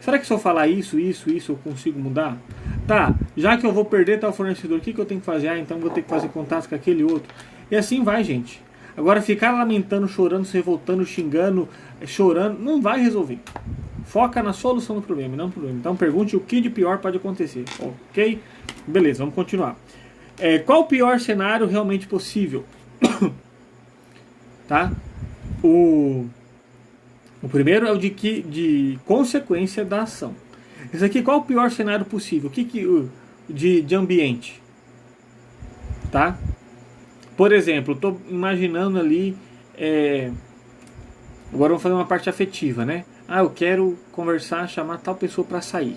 Será que se eu falar isso, eu consigo mudar? Tá, já que eu vou perder tal fornecedor, o que eu tenho que fazer? Então vou ter que fazer contato com aquele outro. E assim vai, gente. Agora ficar lamentando, chorando, se revoltando, xingando, chorando, não vai resolver. Foca na solução do problema, não no problema. Então pergunte o que de pior pode acontecer. Ok? Beleza, vamos continuar. Qual o pior cenário realmente possível? Tá? O primeiro é o de consequência da ação. Esse aqui, qual o pior cenário possível? De ambiente? Tá? Por exemplo, estou imaginando ali. Agora vamos fazer uma parte afetiva, né? Eu quero conversar, chamar tal pessoa para sair.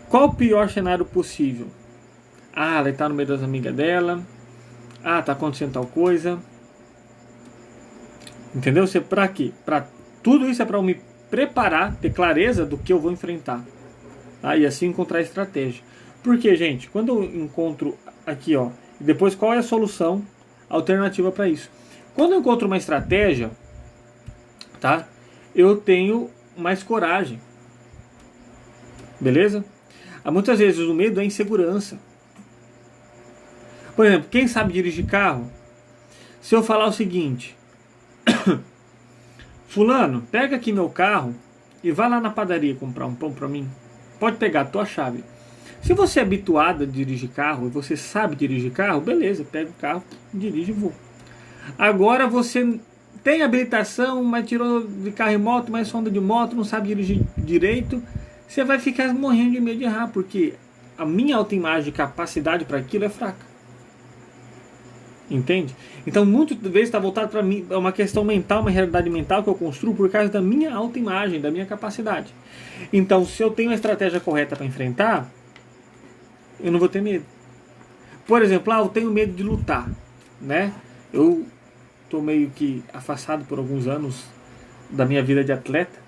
Qual o pior cenário possível? Ela está no meio das amigas dela. Tá acontecendo tal coisa. Entendeu? Para quê? Tudo isso é para eu me preparar, ter clareza do que eu vou enfrentar. tá? E assim encontrar estratégia. Porque, gente, quando eu encontro aqui, ó, depois qual é a solução alternativa para isso? Quando eu encontro uma estratégia, tá? Eu tenho mais coragem. Beleza? Muitas vezes o medo é insegurança. Por exemplo, quem sabe dirigir carro, se eu falar o seguinte: fulano, pega aqui meu carro e vai lá na padaria comprar um pão para mim. Pode pegar a tua chave. Se você é habituado a dirigir carro e você sabe dirigir carro, beleza, pega o carro, dirige e voa. Agora você tem habilitação, mas tirou de carro e moto, mas sonda de moto, não sabe dirigir direito, você vai ficar morrendo de medo de errar, porque a minha autoimagem e capacidade para aquilo é fraca. Entende? Então, muitas vezes está voltado para mim, é uma questão mental, uma realidade mental que eu construo por causa da minha autoimagem, da minha capacidade. Então, se eu tenho a estratégia correta para enfrentar, eu não vou ter medo. Por exemplo, eu tenho medo de lutar, né? Eu estou meio que afastado por alguns anos da minha vida de atleta,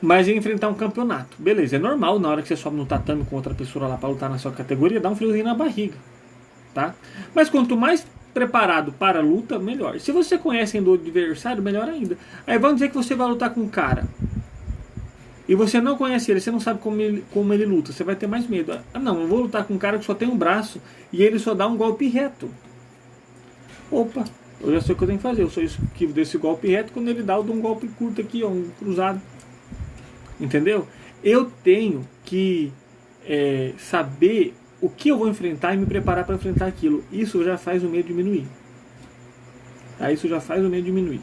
mas ia enfrentar um campeonato. Beleza, é normal na hora que você sobe no tatame com outra pessoa lá para lutar na sua categoria, dá um friozinho na barriga, tá? Mas quanto mais preparado para a luta, melhor. Se você conhece do adversário, melhor ainda. Aí vamos dizer que você vai lutar com um cara e você não conhece ele, você não sabe como ele luta, você vai ter mais medo. Não, eu vou lutar com um cara que só tem um braço e ele só dá um golpe reto. Opa, eu já sei o que eu tenho que fazer, eu sou esquivo desse golpe reto, quando ele dá, eu dou um golpe curto aqui, ó, um cruzado. Entendeu? Eu tenho que saber o que eu vou enfrentar e me preparar para enfrentar aquilo. Isso já faz o medo diminuir. Tá? Isso já faz o medo diminuir.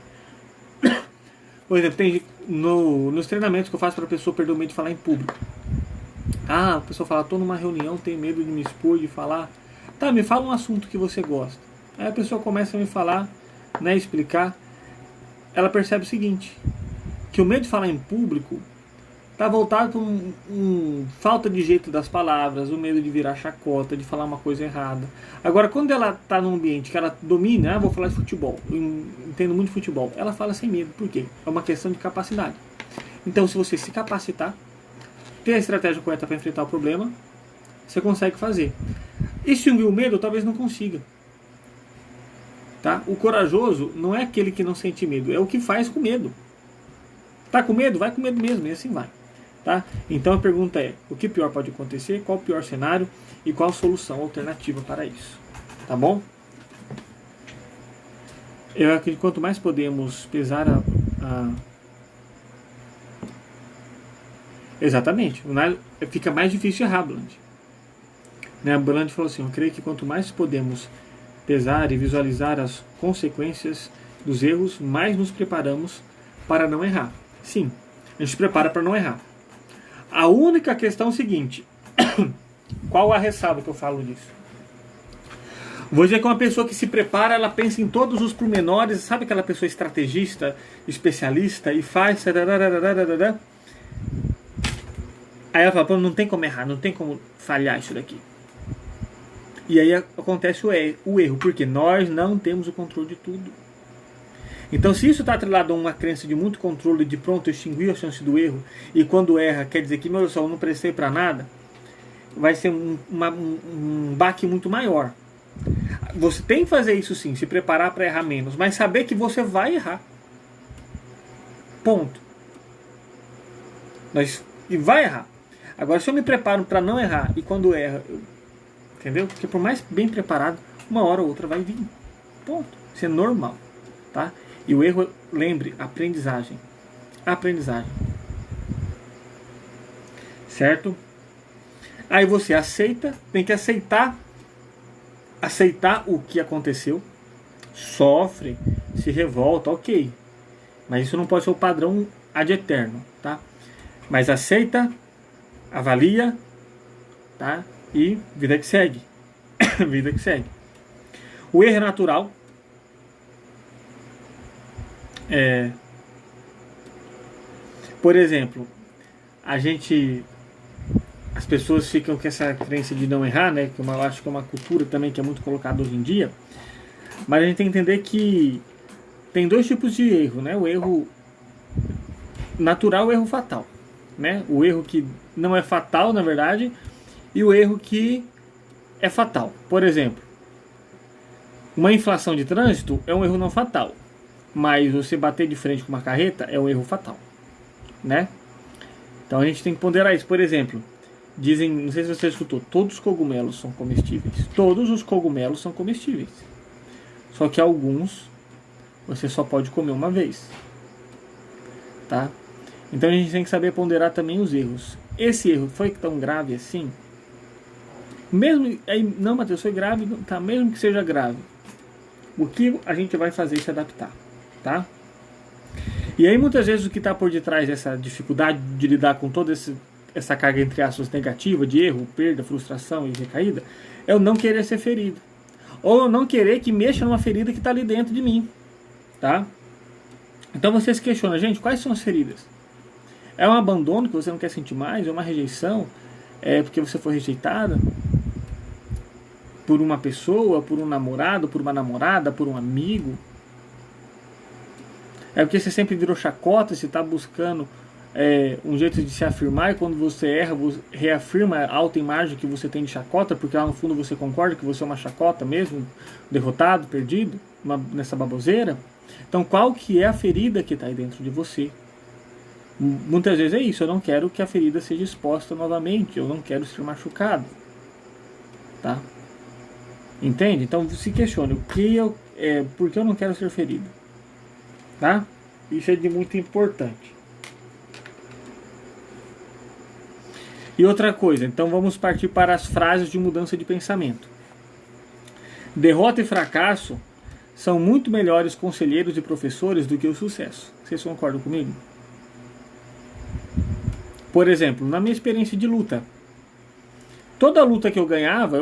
Por exemplo, tem nos treinamentos que eu faço para a pessoa perder o medo de falar em público. A pessoa fala, estou numa reunião, tenho medo de me expor, de falar. Tá, me fala um assunto que você gosta. Aí a pessoa começa a me falar, né, explicar. Ela percebe o seguinte, que o medo de falar em público está voltado para falta de jeito das palavras, o medo de virar chacota, de falar uma coisa errada. Agora, quando ela está num ambiente que ela domina, vou falar de futebol, eu entendo muito de futebol, ela fala sem medo. Por quê? É uma questão de capacidade. Então, se você se capacitar, ter a estratégia correta para enfrentar o problema, você consegue fazer. Extinguir o medo, talvez não consiga. Tá? O corajoso não é aquele que não sente medo, é o que faz com medo. Tá com medo? Vai com medo mesmo, e assim vai. Tá? Então a pergunta é, o que pior pode acontecer, qual o pior cenário e qual a solução alternativa para isso. Tá bom? Eu acredito que quanto mais podemos pesar Exatamente. Fica mais difícil errar, Bland. Né? Bland falou assim, eu creio que quanto mais podemos pesar e visualizar as consequências dos erros, mais nos preparamos para não errar. Sim, a gente se prepara para não errar. A única questão é o seguinte, qual a ressalva que eu falo disso? Vou dizer que uma pessoa que se prepara, ela pensa em todos os pormenores, sabe aquela pessoa estrategista, especialista, e faz... Aí ela fala, não tem como errar, não tem como falhar isso daqui. E aí acontece o erro, porque nós não temos o controle de tudo. Então, se isso está atrelado a uma crença de muito controle, de pronto extinguir a chance do erro, e quando erra quer dizer que, meu Deus, eu não prestei para nada, vai ser um baque muito maior. Você tem que fazer isso sim, se preparar para errar menos, mas saber que você vai errar. Ponto. E vai errar. Agora, se eu me preparo para não errar, e quando erra, entendeu? Porque por mais bem preparado, uma hora ou outra vai vir. Ponto. Isso é normal. Tá? E o erro, lembre, aprendizagem. Aprendizagem. Certo? Aí você aceita, tem que aceitar o que aconteceu, sofre, se revolta, ok. Mas isso não pode ser o padrão ad eterno, tá? Mas aceita, avalia, tá? E vida que segue. Vida que segue. O erro é natural. Por exemplo, as pessoas ficam com essa crença de não errar, né? Que eu acho que é uma cultura também que é muito colocada hoje em dia. Mas a gente tem que entender que tem dois tipos de erro, né? O erro natural e o erro fatal. né? O erro que não é fatal, na verdade, e o erro que é fatal. Por exemplo, uma infração de trânsito é um erro não fatal, mas você bater de frente com uma carreta é um erro fatal, né? Então a gente tem que ponderar isso. Por exemplo, dizem, não sei se você escutou, todos os cogumelos são comestíveis. Todos os cogumelos são comestíveis. Só que alguns você só pode comer uma vez, tá? Então a gente tem que saber ponderar também os erros. Esse erro foi tão grave assim? Mesmo aí, não, Matheus, foi grave, tá? Mesmo que seja grave, o que a gente vai fazer é se adaptar, tá? E aí muitas vezes o que está por detrás dessa dificuldade de lidar com toda essa carga entre aspas negativa de erro, perda, frustração e recaída é eu não querer ser ferido, ou eu não querer que mexa numa ferida que está ali dentro de mim, tá? Então você se questiona, gente, quais são as feridas? É um abandono que você não quer sentir mais? É uma rejeição? É porque você foi rejeitada por uma pessoa, por um namorado, por uma namorada, por um amigo? É porque você sempre virou chacota, você está buscando um jeito de se afirmar, e quando você erra, você reafirma a autoimagem que você tem de chacota, porque lá no fundo você concorda que você é uma chacota mesmo, derrotado, perdido, nessa baboseira? Então qual que é a ferida que está aí dentro de você? Muitas vezes é isso, eu não quero que a ferida seja exposta novamente, eu não quero ser machucado, tá? Entende? Então se questione, por que eu não quero ser ferido? Tá? Isso é de muito importante. E outra coisa, então vamos partir para as frases de mudança de pensamento. Derrota e fracasso são muito melhores conselheiros e professores do que o sucesso. Vocês concordam comigo? Por exemplo, na minha experiência de luta, toda luta que eu ganhava,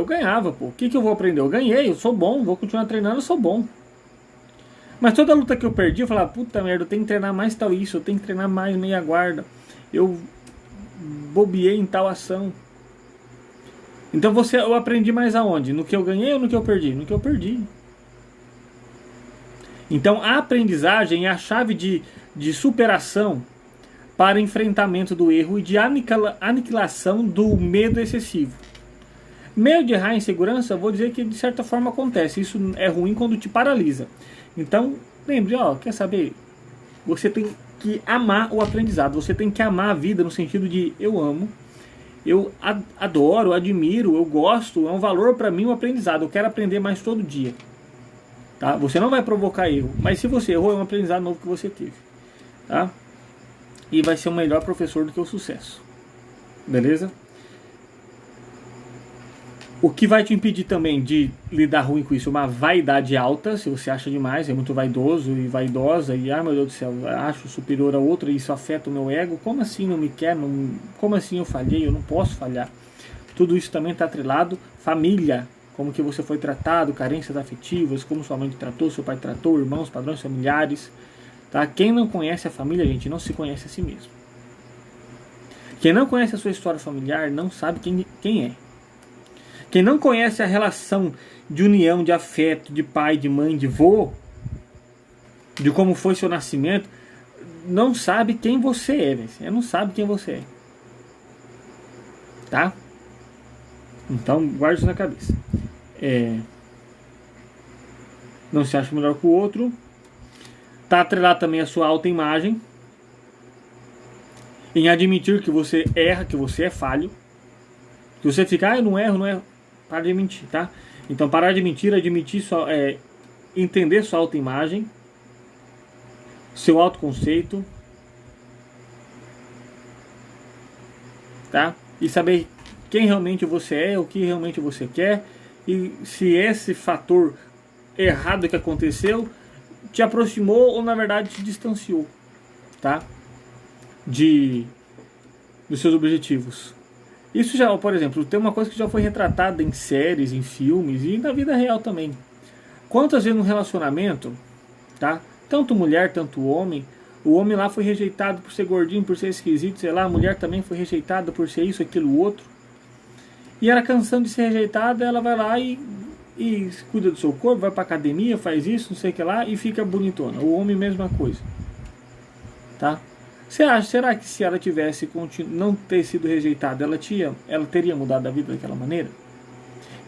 pô. O que eu vou aprender? Eu ganhei, eu sou bom, vou continuar treinando, eu sou bom. Mas toda luta que eu perdi, eu falava, puta merda, eu tenho que treinar mais tal isso, eu tenho que treinar mais meia guarda, eu bobeei em tal ação. Então eu aprendi mais aonde? No que eu ganhei ou no que eu perdi? No que eu perdi. Então a aprendizagem é a chave de superação para enfrentamento do erro e de aniquilação do medo excessivo. Medo de errar, insegurança, vou dizer que de certa forma acontece. Isso é ruim quando te paralisa. Então, lembre, quer saber? Você tem que amar o aprendizado. Você tem que amar a vida no sentido de eu amo, eu adoro, admiro, eu gosto, é um valor para mim o aprendizado. Eu quero aprender mais todo dia. Tá? Você não vai provocar erro, mas se você errou, é um aprendizado novo que você teve. Tá? E vai ser um melhor professor do que o sucesso. Beleza? O que vai te impedir também de lidar ruim com isso? Uma vaidade alta, se você acha demais, é muito vaidoso e vaidosa, e meu Deus do céu, acho superior a outro e isso afeta o meu ego. Como assim não me quer? Como assim eu falhei? Eu não posso falhar. Tudo isso também está atrelado. Família, como que você foi tratado, carências afetivas, como sua mãe te tratou, seu pai te tratou, irmãos, padrões familiares. Tá? Quem não conhece a família, gente, não se conhece a si mesmo. Quem não conhece a sua história familiar não sabe quem é. Quem não conhece a relação de união, de afeto, de pai, de mãe, de vô, de como foi seu nascimento, não sabe quem você é, velho. Não sabe quem você é. Tá? Então, guarde isso na cabeça. Não se acha melhor que o outro. Tá atrelado também a sua autoimagem. Em admitir que você erra, que você é falho. Que você fica, eu não erro. Para de mentir, tá? Então parar de mentir, entender sua autoimagem, seu autoconceito, tá? E saber quem realmente você é, o que realmente você quer, e se esse fator errado que aconteceu te aproximou ou na verdade te distanciou, tá? Dos seus objetivos. Isso já, por exemplo, tem uma coisa que já foi retratada em séries, em filmes e na vida real também. Quantas vezes no relacionamento, tá? Tanto mulher, tanto homem, o homem lá foi rejeitado por ser gordinho, por ser esquisito, sei lá, a mulher também foi rejeitada por ser isso, aquilo, outro. E ela cansando de ser rejeitada, ela vai lá e cuida do seu corpo, vai pra academia, faz isso, não sei o que lá, e fica bonitona. O homem, mesma coisa. Tá? Você acha, será que se ela tivesse não ter sido rejeitada, ela teria mudado a vida daquela maneira?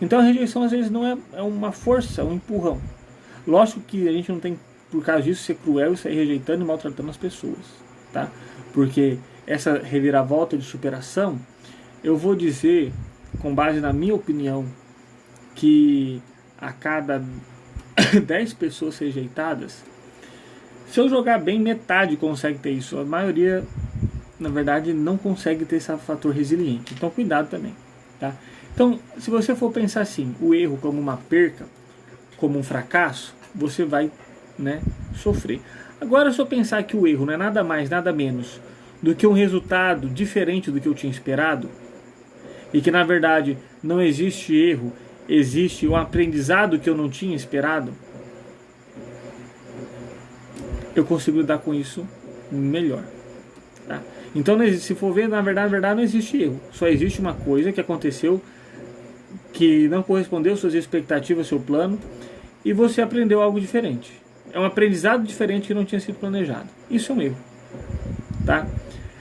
Então a rejeição às vezes não é uma força, um empurrão. Lógico que a gente não tem, por causa disso, ser cruel e sair rejeitando e maltratando as pessoas, tá? Porque essa reviravolta de superação, eu vou dizer, com base na minha opinião, que a cada 10 pessoas rejeitadas, se eu jogar bem, metade consegue ter isso. A maioria, na verdade, não consegue ter esse fator resiliente. Então, cuidado também, tá? Então, se você for pensar assim, o erro como uma perca, como um fracasso, você vai, né, sofrer. Agora, se eu pensar que o erro não é nada mais, nada menos do que um resultado diferente do que eu tinha esperado, e que, na verdade, não existe erro, existe um aprendizado que eu não tinha esperado, eu consigo lidar com isso melhor, tá? Então, se for ver, na verdade não existe erro. Só existe uma coisa que aconteceu que não correspondeu às suas expectativas, ao seu plano, e você aprendeu algo diferente. É um aprendizado diferente que não tinha sido planejado. Isso é um erro, tá?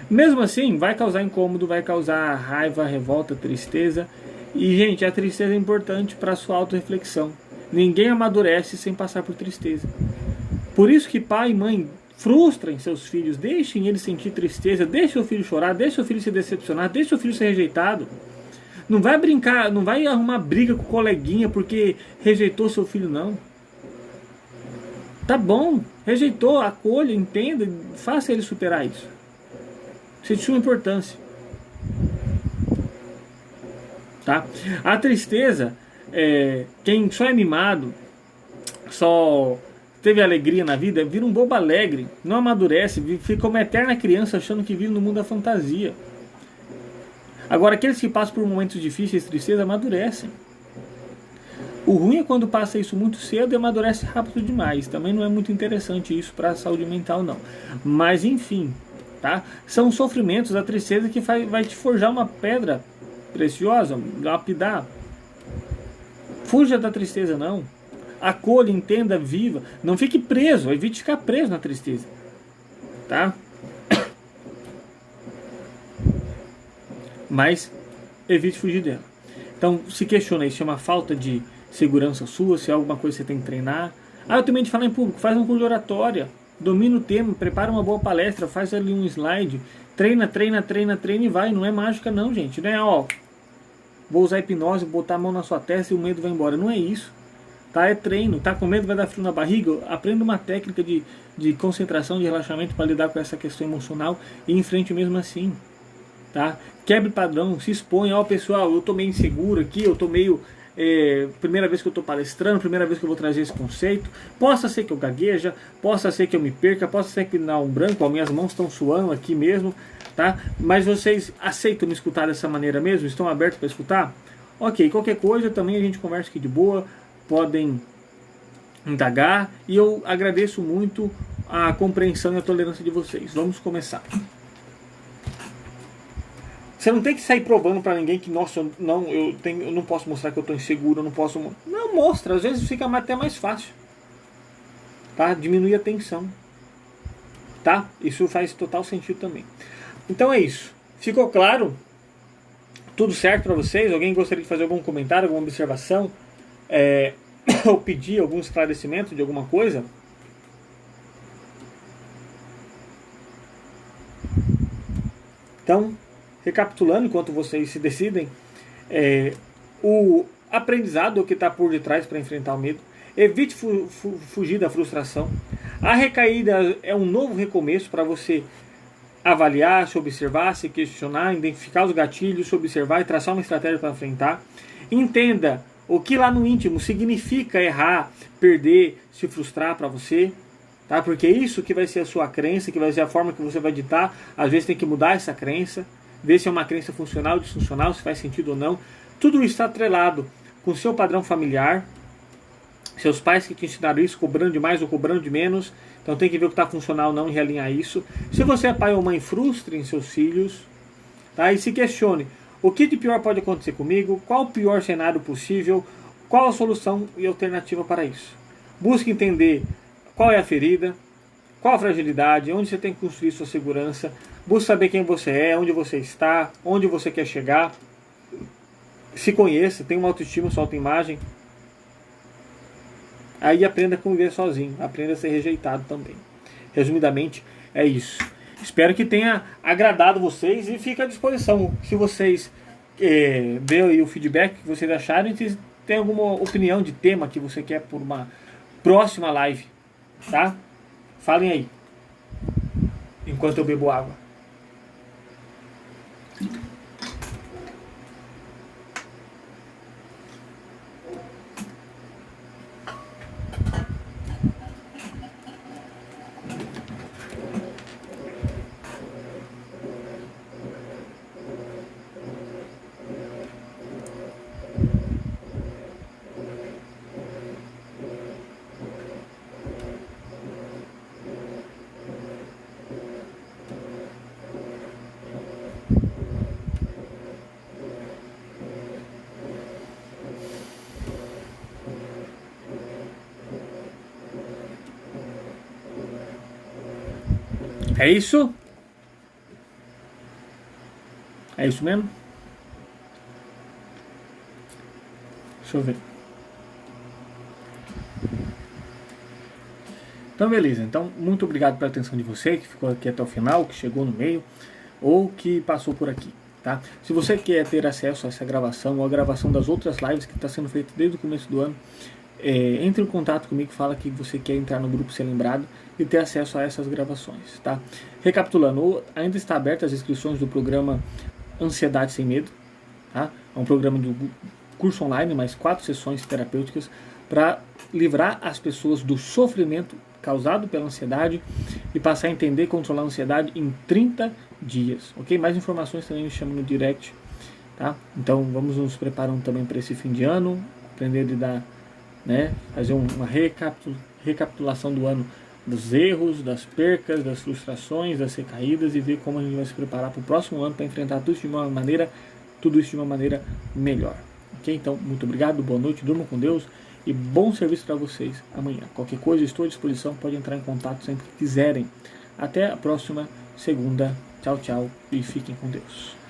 Mesmo assim, vai causar incômodo, vai causar raiva, revolta, tristeza. E, gente, a tristeza é importante para a sua autorreflexão. Ninguém amadurece sem passar por tristeza. Por isso que pai e mãe frustrem seus filhos, deixem eles sentir tristeza, deixem seu filho chorar, deixem seu filho se decepcionar, deixem seu filho ser rejeitado. Não vai brincar, não vai arrumar briga com o coleguinha porque rejeitou seu filho, não. Tá bom, rejeitou, acolha, entenda, faça ele superar isso. Isso é de suma importância. Tá? A tristeza, quem só é mimado, só teve alegria na vida, vira um bobo alegre, não amadurece, fica uma eterna criança achando que vive no mundo da fantasia. Agora, aqueles que passam por momentos difíceis, tristeza, amadurecem. O ruim é quando passa isso muito cedo e amadurece rápido demais. Também não é muito interessante isso para a saúde mental, não. Mas, enfim, tá? São os sofrimentos, a tristeza que vai te forjar uma pedra preciosa, lapidar. Fuja da tristeza, não. Acolha, entenda, viva. Não fique preso, evite ficar preso na tristeza. Tá? Mas evite fugir dela. Então, se questiona isso, é uma falta de segurança sua, se é alguma coisa que você tem que treinar. Eu tenho medo de falar em público, faz um curso de oratória, domina o tema, prepara uma boa palestra, faz ali um slide, treina e vai. Não é mágica não, gente. Não é, vou usar hipnose, botar a mão na sua testa e o medo vai embora. Não é isso. Tá? É treino. Tá com medo, vai dar frio na barriga? Aprenda uma técnica de concentração, de relaxamento para lidar com essa questão emocional e enfrente mesmo assim. Tá? Quebre padrão, se exponha. Pessoal, eu tô meio inseguro aqui, eu tô meio... primeira vez que eu estou palestrando, primeira vez que eu vou trazer esse conceito. Possa ser que eu gagueja, possa ser que eu me perca, possa ser que dá um branco, minhas mãos estão suando aqui mesmo, tá? Mas vocês aceitam me escutar dessa maneira mesmo? Estão abertos para escutar? Ok, qualquer coisa também a gente conversa aqui de boa, podem indagar, e eu agradeço muito a compreensão e a tolerância de vocês. Vamos começar. Você não tem que sair provando pra ninguém que, nossa, eu não posso mostrar que eu tô inseguro, eu não posso... Não, mostra, às vezes fica até mais fácil. Tá? Diminui a tensão. Tá? Isso faz total sentido também. Então é isso. Ficou claro? Tudo certo pra vocês? Alguém gostaria de fazer algum comentário, alguma observação? Ou pedir algum esclarecimento de alguma coisa? Então... recapitulando, enquanto vocês se decidem, o aprendizado é o que está por detrás para enfrentar o medo. Evite fugir da frustração. A recaída é um novo recomeço para você avaliar, se observar, se questionar, identificar os gatilhos, se observar e traçar uma estratégia para enfrentar. Entenda o que lá no íntimo significa errar, perder, se frustrar para você. Tá? Porque é isso que vai ser a sua crença, que vai ser a forma que você vai ditar. Às vezes tem que mudar essa crença. Ver se é uma crença funcional, disfuncional, se faz sentido ou não. Tudo isso está atrelado com o seu padrão familiar. Seus pais que te ensinaram isso, cobrando de mais ou cobrando de menos. Então tem que ver o que está funcional ou não e realinhar isso. Se você é pai ou mãe, frustrem seus filhos. Tá? E se questione, o que de pior pode acontecer comigo? Qual o pior cenário possível? Qual a solução e alternativa para isso? Busque entender qual é a ferida. qual a fragilidade, onde você tem que construir sua segurança. Busque saber quem você é, onde você está, onde você quer chegar. Se conheça, tenha uma autoestima, sua autoimagem. Aí aprenda a conviver sozinho, aprenda a ser rejeitado também. Resumidamente, é isso. Espero que tenha agradado vocês e fica à disposição. Se vocês dêem aí o feedback que vocês acharam e se tem alguma opinião de tema que você quer por uma próxima live, tá? Falem aí, enquanto eu bebo água. É isso? É isso mesmo? Deixa eu ver. Então beleza, então muito obrigado pela atenção de você que ficou aqui até o final, que chegou no meio ou que passou por aqui, tá? Se você quer ter acesso a essa gravação ou a gravação das outras lives que está sendo feita desde o começo do ano, entre em contato comigo, fala que você quer entrar no grupo Ser Lembrado e ter acesso a essas gravações, tá? Recapitulando, ainda está abertas as inscrições do programa Ansiedade Sem Medo, tá? É um programa do curso online, mais 4 sessões terapêuticas para livrar as pessoas do sofrimento causado pela ansiedade e passar a entender e controlar a ansiedade em 30 dias, ok? Mais informações também me chamam no direct, tá? Então vamos nos preparando também para esse fim de ano, aprender a lidar, né? Fazer uma recapitulação do ano, dos erros, das percas, das frustrações, das recaídas e ver como a gente vai se preparar para o próximo ano para enfrentar tudo isso de uma maneira melhor, ok? Então muito obrigado, boa noite, durmam com Deus e bom serviço para vocês amanhã. Qualquer coisa, estou à disposição, pode entrar em contato sempre que quiserem. Até a próxima segunda. Tchau, tchau e fiquem com Deus.